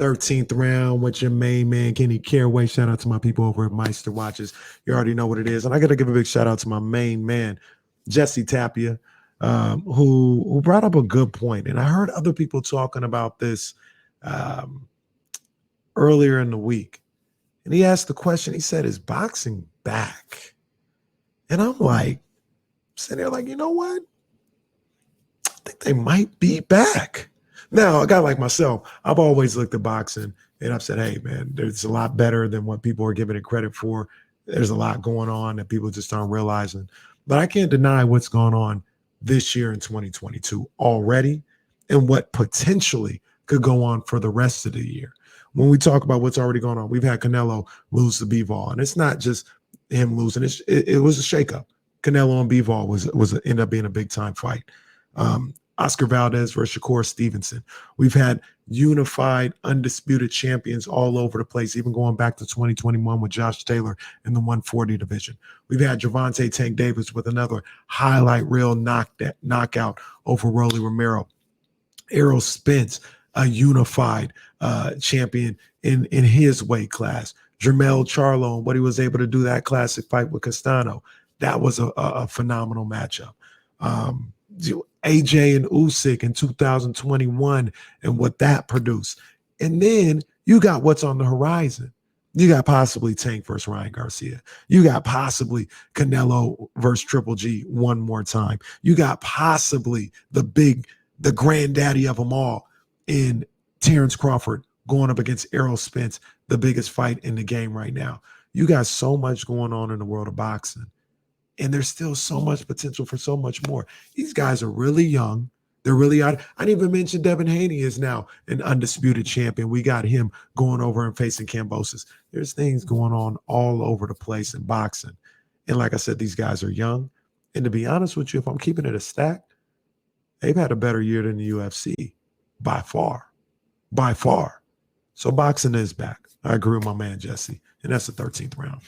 13th round with your main man, Kenny Caraway. Shout out to my people over at Meister Watches. You already know what it is. And I got to give a big shout out to my main man, Jesse Tapia, who brought up a good point. And I heard other people talking about this um, earlier in the week. And he asked the question, he said, is boxing back? And I'm like, sitting there like, you know what? I think they might be back. Now, a guy like myself, I've always looked at boxing and I've said, hey, man, there's a lot better than what people are giving it credit for. There's a lot going on that people just aren't realizing. But I can't deny what's going on this year in 2022 already and what potentially could go on for the rest of the year. When we talk about what's already going on, we've had Canelo lose to Bivol, and it's not just him losing. It was a shakeup. Canelo and Bivol was ended up being a big time fight. Oscar Valdez versus Shakur Stevenson. We've had unified, undisputed champions all over the place, even going back to 2021 with Josh Taylor in the 140 division. We've had Gervonta Tank Davis with another highlight reel knockout over Rolly Romero. Errol Spence, a unified champion in his weight class. Jermell Charlo, and what he was able to do that classic fight with Castano. That was a phenomenal matchup. AJ and Usyk in 2021 and what that produced. And then you got what's on the horizon. You got possibly Tank versus Ryan Garcia. You got possibly Canelo versus Triple G one more time. You got possibly the granddaddy of them all in Terrence Crawford going up against Errol Spence, the biggest fight in the game right now. You got so much going on in the world of boxing. And there's still so much potential for so much more. These guys are really young. They're really out. I didn't even mention Devin Haney is now an undisputed champion. We got him going over and facing Kambosos. There's things going on all over the place in boxing. And like I said, these guys are young. And to be honest with you, if I'm keeping it a stack, they've had a better year than the UFC by far. By far. So boxing is back. I agree with my man, Jesse. And that's the 13th round.